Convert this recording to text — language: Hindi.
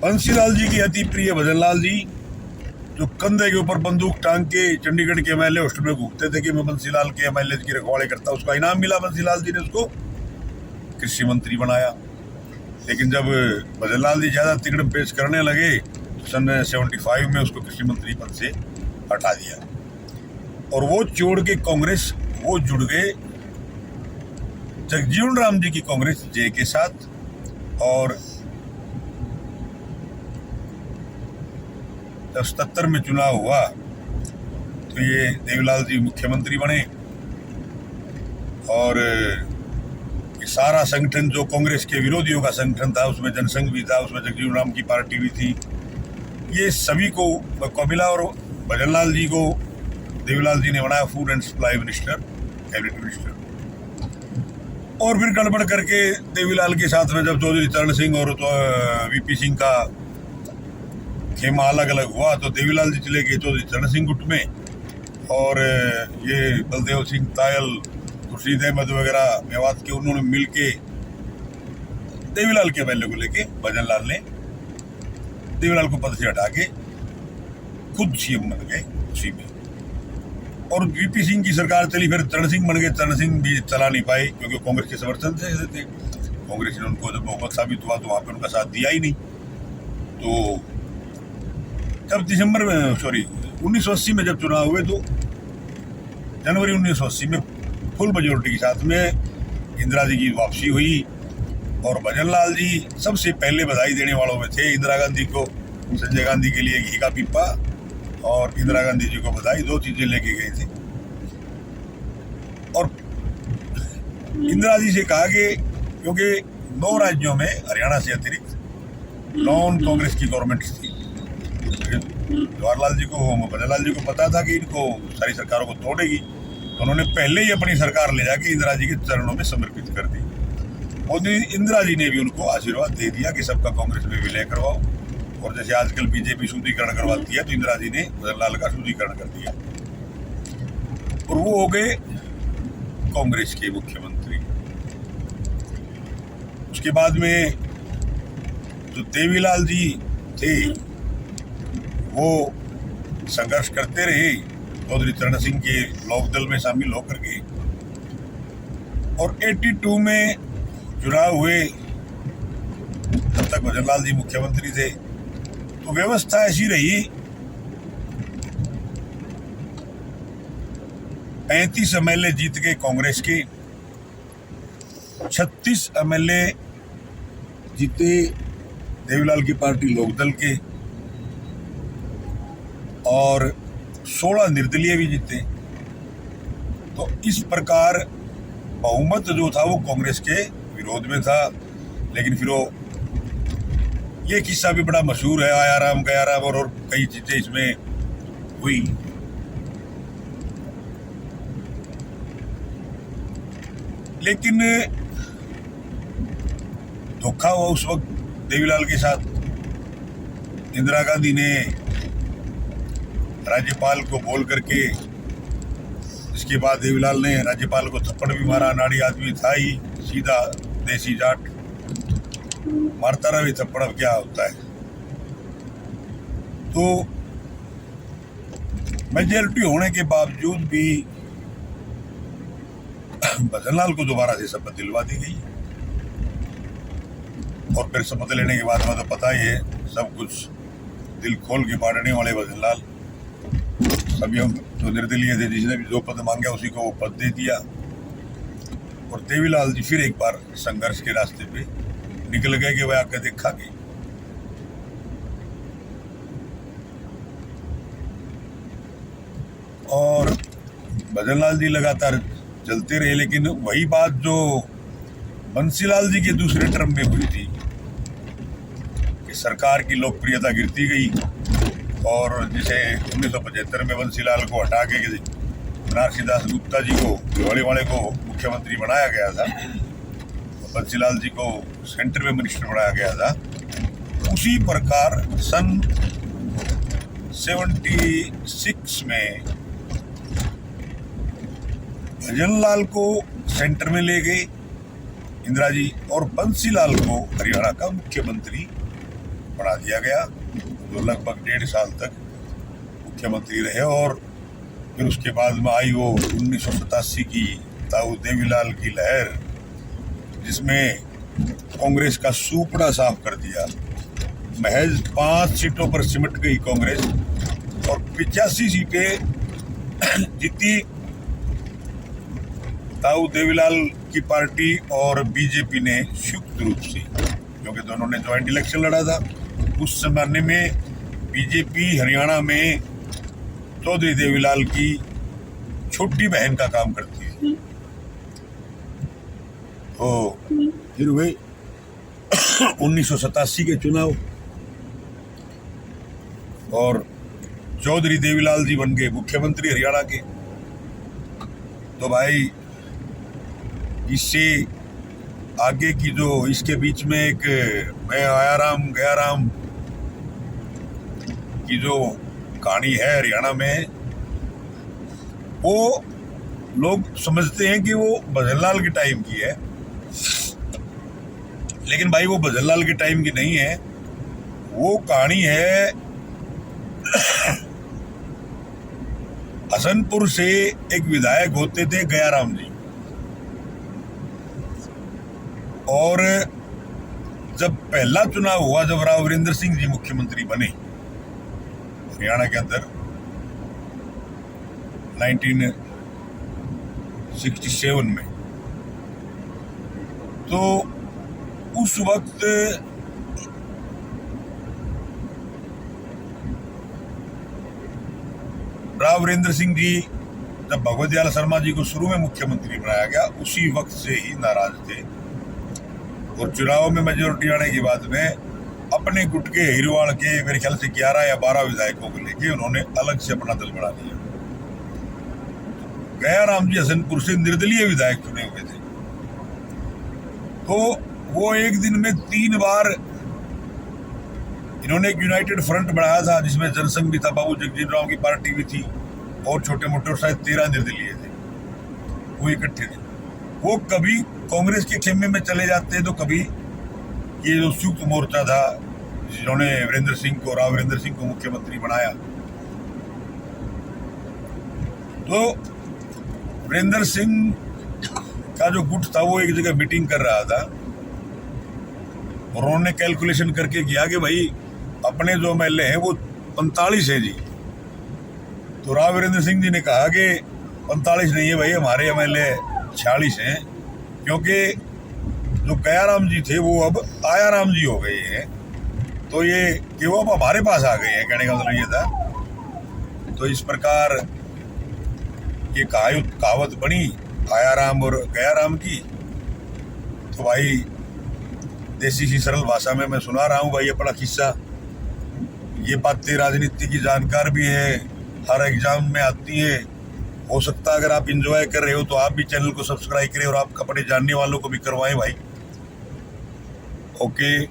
बंसीलाल जी की अति प्रिय भजनलाल जी, जो कंधे के ऊपर बंदूक टांग के चंडीगढ़ के एमएलए हॉस्टल में घूमते थे कि मैं बंसीलाल के एमएलए की रखवाली करता, उसका इनाम मिला। बंसीलाल जी ने उसको कृषि मंत्री बनाया। लेकिन जब भजनलाल जी ज्यादा तिकड़म पेश करने लगे तो सन 75 में उसको कृषि मंत्री पद से हटा दिया और वो छोड़ के कांग्रेस वो जुड़ गए जगजीवन राम जी की कांग्रेस जे के साथ। और जब 77 में चुनाव हुआ तो ये देवीलाल जी मुख्यमंत्री बने और ये सारा संगठन जो कांग्रेस के विरोधियों का संगठन था, उसमें जनसंघ भी था, उसमें जगजीवन राम की पार्टी भी थी, ये सभी को कबिला और भजनलाल जी को देवीलाल जी ने बनाया food and supply minister, cabinet minister. और फिर गड़बड़ करके देवीलाल के साथ में जब चौधरी चरण सिंह और वीपी सिंह का खेमा अलग अलग हुआ तो देवीलाल जी चले गए चौधरी चरण सिंह गुट में और ये बलदेव सिंह तायल, खुर्शीद अहमद वगैरह मेवात के, उन्होंने मिलके देवीलाल के एमएलए को लेके भजनलाल ने देवीलाल को पद से हटा के खुद सीएम बन गए उसी में। और वीपी सिंह की सरकार चली, फिर चरण सिंह बन गए। चरण सिंह भी चला नहीं पाए क्योंकि कांग्रेस के समर्थन से थे। कांग्रेस ने उनको जब बहुमत साबित हुआ तो वहां पर उनका साथ दिया ही नहीं। तो जब 1980 में जब चुनाव हुए तो जनवरी 1980 में फुल मेजोरिटी के साथ में इंदिरा जी की वापसी हुई और भजनलाल जी सबसे पहले बधाई देने वालों में थे। इंदिरा गांधी को, संजय गांधी के लिए घी का पीपा और इंदिरा गांधी जी को बधाई, दो चीजें लेके गए थे। और इंदिरा जी से कहा कि क्योंकि 9 राज्यों में हरियाणा से अतिरिक्त नॉन कांग्रेस की गवर्नमेंट थी, जवाहरलाल जी को, भजनलाल जी को पता था कि इनको सारी सरकारों को तोड़ेगी, तो उन्होंने पहले ही अपनी सरकार ले जाके इंदिरा जी के चरणों में समर्पित कर दी। और इंदिरा जी ने भी उनको आशीर्वाद दे दिया कि सबका कांग्रेस में विलय करवाओ। और जैसे आजकल बीजेपी शुद्धिकरण करवाती है तो इंदिरा जी ने भजनलाल का शुद्धिकरण कर दिया और वो हो गए कांग्रेस के मुख्यमंत्री। उसके बाद में जो देवीलाल जी थे वो संघर्ष करते रहे चौधरी चरण सिंह के लोकदल में शामिल होकर के। और 82 में चुनाव हुए, तब तक भजनलाल जी मुख्यमंत्री थे, तो व्यवस्था ऐसी रही 35 एमएलए जीत गए कांग्रेस के, 36 एमएलए जीते देवीलाल की पार्टी लोकदल के और 16 निर्दलीय भी जीते। तो इस प्रकार बहुमत जो था वो कांग्रेस के विरोध में था। लेकिन फिर वो ये किस्सा भी बड़ा मशहूर है, आया राम गया राम, और कई चीजें इसमें हुई। लेकिन धोखा हुआ उस वक्त देवीलाल के साथ। इंदिरा गांधी ने राज्यपाल को बोल करके, इसके बाद देवीलाल ने राज्यपाल को थप्पड़ भी मारा। नाड़ी आदमी था ही, सीधा देसी जाट, मारता रहा भी थप्पड़, अब क्या होता है। तो मेजॉरिटी होने के बावजूद भी भजनलाल को दोबारा से शपथ दिलवा दी गई। और फिर शपथ लेने के बाद में तो पता ही है सब कुछ, दिल खोल के बांटने वाले भजनलाल। सभी हम जो निर्दलीय थे, जिसने भी जो पद मांगा उसी को वो पद दे दिया। और देवीलाल जी फिर एक बार संघर्ष के रास्ते पे निकल गए कि वह आके देखा कि और भजनलाल जी लगातार चलते रहे। लेकिन वही बात जो बंसीलाल जी के दूसरे टर्म में हुई थी कि सरकार की लोकप्रियता गिरती गई और जिसे 1975 में बंसीलाल को हटा के बनारसी दास गुप्ता जी को, भिवाड़ी वाले को मुख्यमंत्री बनाया गया था, बंसीलाल जी को सेंटर में मिनिस्टर बनाया गया था। उसी प्रकार सन 76 में भजनलाल को सेंटर में ले गए इंदिरा जी और बंसीलाल को हरियाणा का मुख्यमंत्री बना दिया गया, जो लगभग 1.5 साल तक मुख्यमंत्री रहे। और फिर उसके बाद में आई वो 1987 की ताऊ देवीलाल की लहर, जिसमें कांग्रेस का सूपड़ा साफ कर दिया। महज 5 सीटों पर सिमट गई कांग्रेस और 85 सीटें जीती ताऊ देवीलाल की पार्टी और बीजेपी ने संयुक्त रूप से, क्योंकि दोनों ने ज्वाइंट इलेक्शन लड़ा था। उस जमाने में बीजेपी हरियाणा में चौधरी देवीलाल की छोटी बहन का काम करती थी। तो फिर हुए 1987 के चुनाव और चौधरी देवीलाल जी बन गए मुख्यमंत्री हरियाणा के। तो भाई इससे आगे की जो इसके बीच में एक मैं आया राम गया राम की जो कहानी है हरियाणा में, वो लोग समझते हैं कि वो भजनलाल के टाइम की है, लेकिन भाई वो भजनलाल के टाइम की नहीं है। वो कहानी है हसनपुर से एक विधायक होते थे गयाराम जी, और जब पहला चुनाव हुआ, जब राव वीरेंद्र सिंह जी मुख्यमंत्री बने हरियाणा के अंदर 1967 में, तो उस वक्त राव वीरेंद्र सिंह जी, जब भगवत दयाल शर्मा जी को शुरू में मुख्यमंत्री बनाया गया, उसी वक्त से ही नाराज थे और चुनाव में मेजोरिटी आने के बाद में अपने गुट के हिरवाड़ के मेरे ख्याल से 11 या 12 विधायकों को लेके उन्होंने अलग से अपना दल बना लिया। गयाराम जी हसनपुर से निर्दलीय विधायक चुने हुए थे, तो वो एक दिन में 3 बार इन्होंने एक यूनाइटेड फ्रंट बनाया था, जिसमें जनसंघ भी था, बाबू जगजीवन राम की पार्टी भी थी और छोटे मोटे और शायद 13 निर्दलीय थे, वो इकट्ठे थे। वो कभी कांग्रेस के खेमे में चले जाते, तो कभी ये जो संयुक्त मोर्चा था जिन्होंने राव वीरेंद्र सिंह को मुख्यमंत्री बनाया, तो वीरेंद्र सिंह का जो गुट था वो एक जगह मीटिंग कर रहा था और उन्होंने कैलकुलेशन करके किया कि भाई अपने जो एमएलए हैं वो 45 है जी। तो राव वीरेंद्र सिंह जी ने कहा कि 45 नहीं है भाई, हमारे एमएलए 46 हैं, क्योंकि जो गयाराम जी थे वो अब आयाराम जी हो गए हैं, तो ये कि वो अब हमारे पास आ गए हैं, कहने का मतलब ये था। तो इस प्रकार ये कहावत बनी आयाराम और गयाराम की। तो भाई देसी सी सरल भाषा में मैं सुना रहा हूँ भाई अपना किस्सा। ये बातें राजनीति की जानकार भी है, हर एग्जाम में आती है। हो सकता है अगर आप इंजॉय कर रहे हो तो आप भी चैनल को सब्सक्राइब करें और आप अपने जानने वालों को भी करवाएं भाई। ओके।